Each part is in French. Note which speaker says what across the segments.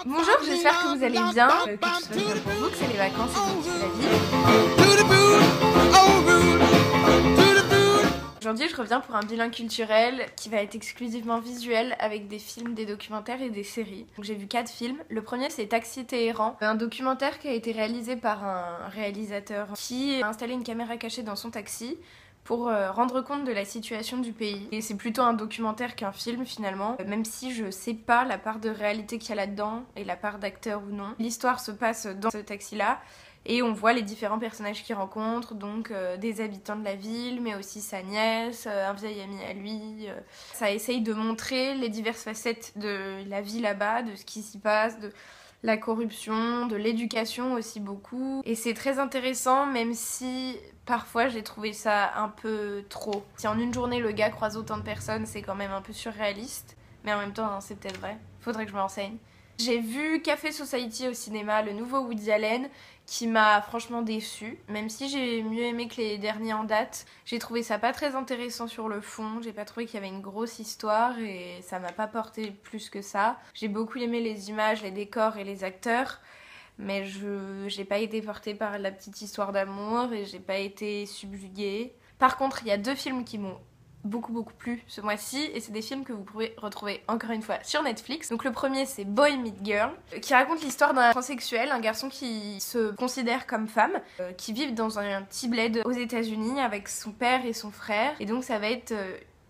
Speaker 1: Bonjour, j'espère que vous allez bien, que tout se passe bien pour vous, que c'est les vacances et que vous kiffez la vie. Aujourd'hui, je reviens pour un bilan culturel qui va être exclusivement visuel avec des films, des documentaires et des séries. Donc j'ai vu 4 films. Le premier, c'est Taxi Téhéran, un documentaire qui a été réalisé par un réalisateur qui a installé une caméra cachée dans son taxi pour rendre compte de la situation du pays. Et c'est plutôt un documentaire qu'un film finalement, même si je sais pas la part de réalité qu'il y a là-dedans et la part d'acteur ou non. L'histoire se passe dans ce taxi-là et on voit les différents personnages qu'il rencontre, donc des habitants de la ville, mais aussi sa nièce, un vieil ami à lui. Ça essaye de montrer les diverses facettes de la vie là-bas, de ce qui s'y passe, de la corruption, de l'éducation aussi beaucoup. Et c'est très intéressant, même si parfois j'ai trouvé ça un peu trop. Si en une journée le gars croise autant de personnes, c'est quand même un peu surréaliste. Mais en même temps, hein, c'est peut-être vrai. Faudrait que je me renseigne. J'ai vu Café Society au cinéma, le nouveau Woody Allen, qui m'a franchement déçue. Même si j'ai mieux aimé que les derniers en date, j'ai trouvé ça pas très intéressant sur le fond. J'ai pas trouvé qu'il y avait une grosse histoire et ça m'a pas porté plus que ça. J'ai beaucoup aimé les images, les décors et les acteurs, mais j'ai pas été portée par la petite histoire d'amour et j'ai pas été subjuguée. Par contre, il y a 2 films qui m'ont beaucoup plu ce mois-ci et c'est des films que vous pouvez retrouver encore une fois sur Netflix. Donc le premier, c'est Boy Meets Girl, qui raconte l'histoire d'un transsexuel, un garçon qui se considère comme femme, qui vit dans un petit bled aux États-Unis avec son père et son frère. Et donc ça va être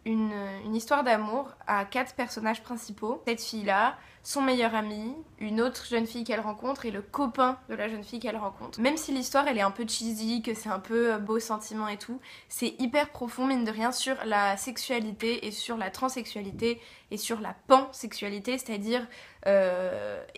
Speaker 1: une histoire d'amour à 4 personnages principaux. Cette fille-là, son meilleur ami, une autre jeune fille qu'elle rencontre et le copain de la jeune fille qu'elle rencontre. Même si l'histoire elle est un peu cheesy, que c'est un peu beau sentiment et tout, c'est hyper profond mine de rien sur la sexualité et sur la transsexualité et sur la pansexualité, c'est-à-dire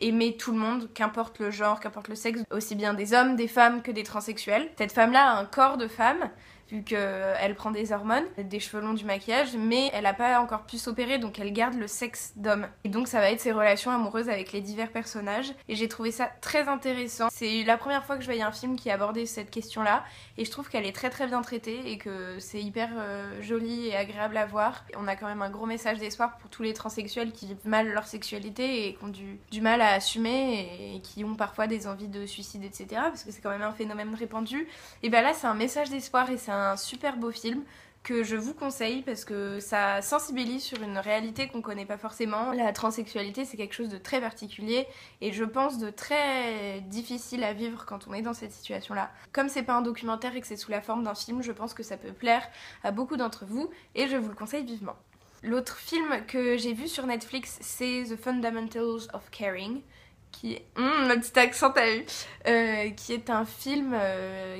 Speaker 1: aimer tout le monde, qu'importe le genre, qu'importe le sexe, aussi bien des hommes, des femmes que des transsexuels. Cette femme-là a un corps de femme, vu qu'elle prend des hormones, des cheveux longs, du maquillage, mais elle n'a pas encore pu s'opérer, donc elle garde le sexe d'homme. Et donc ça va être ses relations amoureuses avec les divers personnages, et j'ai trouvé ça très intéressant. C'est la première fois que je voyais un film qui abordait cette question-là, et je trouve qu'elle est très bien traitée, et que c'est hyper joli et agréable à voir. Et on a quand même un gros message d'espoir pour tous les transsexuels qui vivent mal leur sexualité, et qui ont du mal à assumer, et qui ont parfois des envies de suicide, etc., parce que c'est quand même un phénomène répandu. Et ben là c'est un message d'espoir, et c'est un super beau film que je vous conseille parce que ça sensibilise sur une réalité qu'on connaît pas forcément. La transsexualité, c'est quelque chose de très particulier et je pense de très difficile à vivre quand on est dans cette situation-là. Comme c'est pas un documentaire et que c'est sous la forme d'un film, je pense que ça peut plaire à beaucoup d'entre vous et je vous le conseille vivement. L'autre film que j'ai vu sur Netflix, c'est The Fundamentals of Caring, qui est... ma petite accent t'as eu qui est un film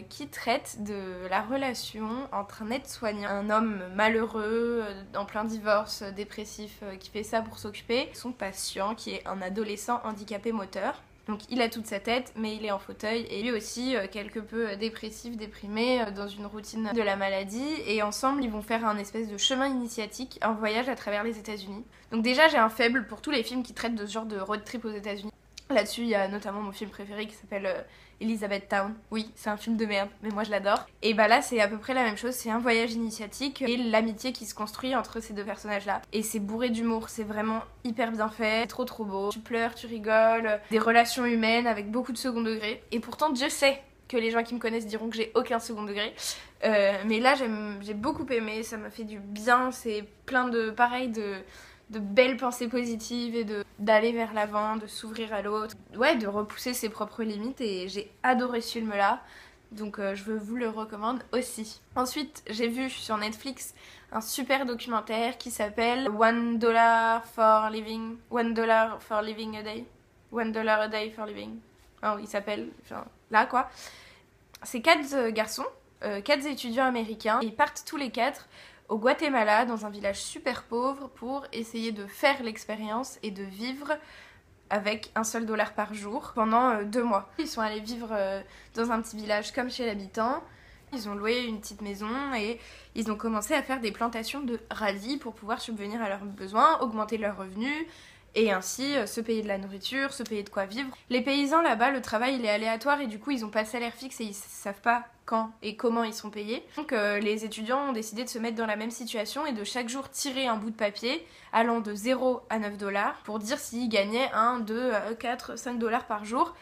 Speaker 1: qui traite de la relation entre un aide-soignant, un homme malheureux, en plein divorce, dépressif, qui fait ça pour s'occuper, son patient qui est un adolescent handicapé moteur. Donc il a toute sa tête, mais il est en fauteuil, et lui aussi quelque peu dépressif, déprimé, dans une routine de la maladie, et ensemble ils vont faire un espèce de chemin initiatique, un voyage à travers les États-Unis. Donc déjà j'ai un faible pour tous les films qui traitent de ce genre de road trip aux États-Unis. Là-dessus, il y a notamment mon film préféré qui s'appelle Elizabethtown. Oui, c'est un film de merde, mais moi je l'adore. Et bah là, c'est à peu près la même chose, c'est un voyage initiatique et l'amitié qui se construit entre ces 2 personnages-là. Et c'est bourré d'humour, c'est vraiment hyper bien fait, c'est trop beau. Tu pleures, tu rigoles, des relations humaines avec beaucoup de second degré. Et pourtant, Dieu sait que les gens qui me connaissent diront que j'ai aucun second degré. Mais là, j'ai beaucoup aimé, ça m'a fait du bien, c'est plein de belles pensées positives et d'aller vers l'avant, de s'ouvrir à l'autre, ouais, de repousser ses propres limites, et j'ai adoré ce film là, donc je vous le recommande aussi. Ensuite j'ai vu sur Netflix un super documentaire qui s'appelle $1 for living, $1 for living a day, $1 a day for living, oh, il s'appelle, enfin, là quoi. C'est 4 garçons, 4 étudiants américains, et ils partent tous les 4 au Guatemala, dans un village super pauvre, pour essayer de faire l'expérience et de vivre avec $1 par jour pendant 2 mois. Ils sont allés vivre dans un petit village comme chez l'habitant, ils ont loué une petite maison et ils ont commencé à faire des plantations de radis pour pouvoir subvenir à leurs besoins, augmenter leurs revenus et ainsi se payer de la nourriture, se payer de quoi vivre. Les paysans là-bas, le travail il est aléatoire et du coup ils ont pas de salaire fixe et ils savent pas quand et comment ils sont payés. Donc les étudiants ont décidé de se mettre dans la même situation et de chaque jour tirer un bout de papier allant de 0 à 9 dollars pour dire s'ils gagnaient 1, 2, 4, 5 dollars par jour.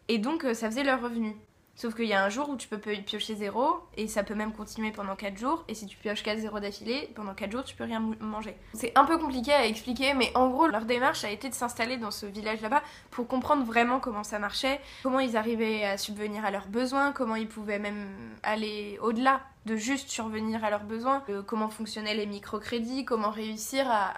Speaker 1: Et donc ça faisait leur revenu. Sauf qu'il y a un jour où tu peux piocher 0 et ça peut même continuer pendant 4 jours. Et si tu pioches 4 0 d'affilée, pendant 4 jours tu peux rien manger. C'est un peu compliqué à expliquer, mais en gros leur démarche a été de s'installer dans ce village là-bas pour comprendre vraiment comment ça marchait, comment ils arrivaient à subvenir à leurs besoins, comment ils pouvaient même aller au-delà de juste survenir à leurs besoins, comment fonctionnaient les microcrédits, comment réussir à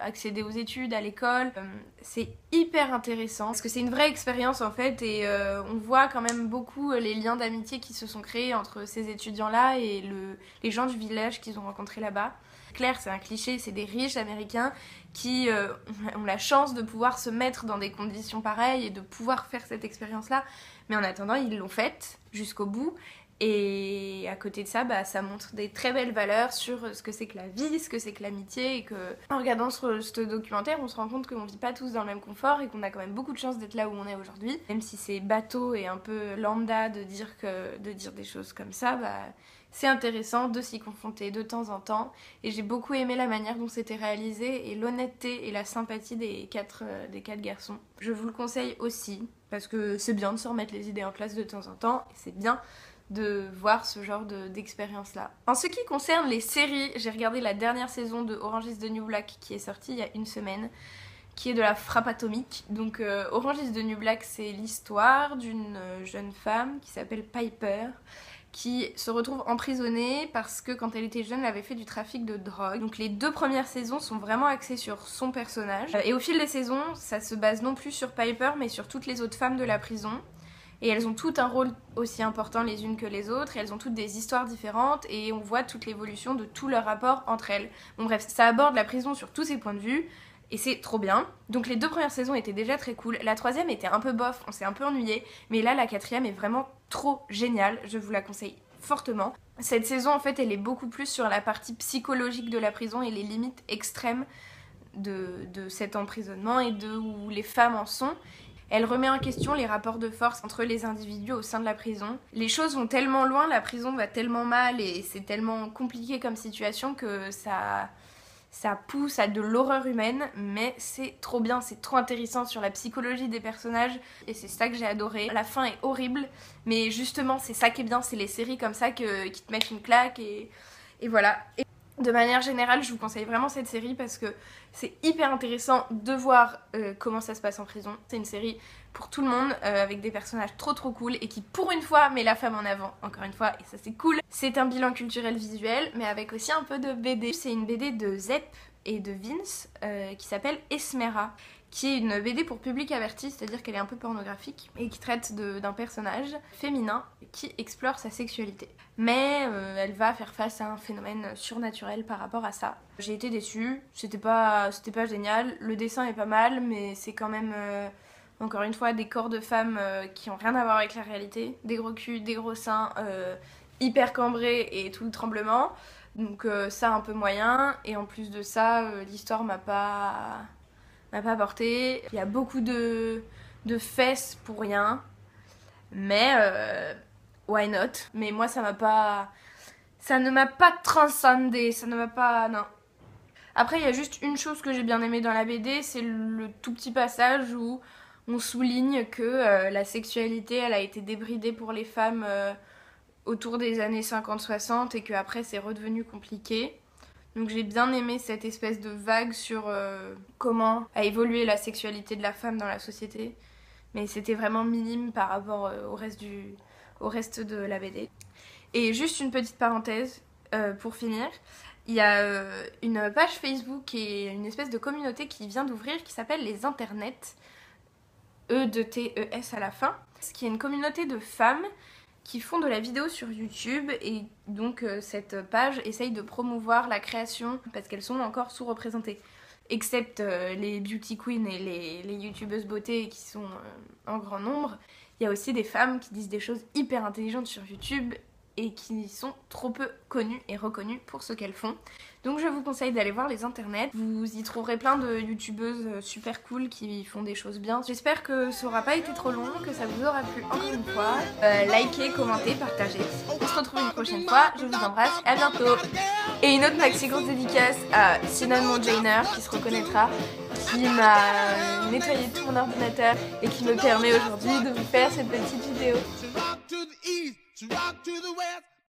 Speaker 1: accéder aux études, à l'école. C'est hyper intéressant parce que c'est une vraie expérience en fait et on voit quand même beaucoup les liens d'amitié qui se sont créés entre ces étudiants-là et les gens du village qu'ils ont rencontrés là-bas. Claire, c'est un cliché, c'est des riches américains qui ont la chance de pouvoir se mettre dans des conditions pareilles et de pouvoir faire cette expérience-là. Mais en attendant, ils l'ont faite jusqu'au bout. Et à côté de ça, ça montre des très belles valeurs sur ce que c'est que la vie, ce que c'est que l'amitié et que en regardant ce documentaire, on se rend compte qu'on vit pas tous dans le même confort et qu'on a quand même beaucoup de chance d'être là où on est aujourd'hui. Même si c'est bateau et un peu lambda de dire des choses comme ça, c'est intéressant de s'y confronter de temps en temps. Et j'ai beaucoup aimé la manière dont c'était réalisé et l'honnêteté et la sympathie des quatre garçons. Je vous le conseille aussi parce que c'est bien de se remettre les idées en place de temps en temps et c'est bien de voir ce genre d'expérience là. En ce qui concerne les séries, j'ai regardé la dernière saison de Orange is the New Black qui est sortie il y a une semaine, qui est de la frappe atomique. Donc Orange is the New Black, c'est l'histoire d'une jeune femme qui s'appelle Piper, qui se retrouve emprisonnée parce que quand elle était jeune, elle avait fait du trafic de drogue. Donc les 2 premières saisons sont vraiment axées sur son personnage. Et au fil des saisons, ça se base non plus sur Piper, mais sur toutes les autres femmes de la prison. Et elles ont toutes un rôle aussi important les unes que les autres, et elles ont toutes des histoires différentes, et on voit toute l'évolution de tout leur rapport entre elles. Bon bref, ça aborde la prison sur tous ses points de vue, et c'est trop bien. Donc les 2 premières saisons étaient déjà très cool, la 3e était un peu bof, on s'est un peu ennuyé, mais là la 4e est vraiment trop géniale, je vous la conseille fortement. Cette saison en fait elle est beaucoup plus sur la partie psychologique de la prison et les limites extrêmes de cet emprisonnement et de où les femmes en sont. Elle remet en question les rapports de force entre les individus au sein de la prison. Les choses vont tellement loin, la prison va tellement mal et c'est tellement compliqué comme situation que ça pousse à de l'horreur humaine, mais c'est trop bien, c'est trop intéressant sur la psychologie des personnages et c'est ça que j'ai adoré. La fin est horrible, mais justement c'est ça qui est bien, c'est les séries comme ça qui te mettent une claque et voilà. Et de manière générale, je vous conseille vraiment cette série parce que c'est hyper intéressant de voir comment ça se passe en prison. C'est une série pour tout le monde, avec des personnages trop cool et qui pour une fois met la femme en avant, encore une fois, et ça c'est cool. C'est un bilan culturel visuel, mais avec aussi un peu de BD. C'est une BD de Zep et de Vince qui s'appelle Esmera, qui est une BD pour public averti, c'est-à-dire qu'elle est un peu pornographique et qui traite d'un personnage féminin qui explore sa sexualité. Mais elle va faire face à un phénomène surnaturel par rapport à ça. J'ai été déçue, c'était pas génial, le dessin est pas mal, mais c'est quand même, encore une fois, des corps de femmes qui ont rien à voir avec la réalité, des gros culs, des gros seins, hyper cambrés et tout le tremblement. Donc ça un peu moyen, et en plus de ça, l'histoire m'a pas porté. Il y a beaucoup de fesses pour rien, mais why not? Mais moi ça ne m'a pas transcendé, ça ne m'a pas... non. Après il y a juste une chose que j'ai bien aimée dans la BD, c'est le tout petit passage où on souligne que la sexualité elle a été débridée pour les femmes autour des années 50-60 et qu'après c'est redevenu compliqué. Donc j'ai bien aimé cette espèce de vague sur comment a évolué la sexualité de la femme dans la société. Mais c'était vraiment minime par rapport au reste de la BD. Et juste une petite parenthèse pour finir. Il y a une page Facebook et une espèce de communauté qui vient d'ouvrir qui s'appelle les Internets. E-T-E-S à la fin. Ce qui est une communauté de femmes qui font de la vidéo sur YouTube et donc cette page essaye de promouvoir la création parce qu'elles sont encore sous-représentées. Except les beauty queens et les youtubeuses beauté qui sont en grand nombre, il y a aussi des femmes qui disent des choses hyper intelligentes sur YouTube et qui sont trop peu connues et reconnues pour ce qu'elles font. Donc je vous conseille d'aller voir les internets, vous y trouverez plein de youtubeuses super cool qui font des choses bien. J'espère que ça aura pas été trop long, que ça vous aura plu encore une fois. Likez, commentez, partagez. On se retrouve une prochaine fois, je vous embrasse, à bientôt. Et une autre maxi grosse dédicace à Cinnamon Jainer qui se reconnaîtra, qui m'a nettoyé tout mon ordinateur et qui me permet aujourd'hui de vous faire cette petite vidéo.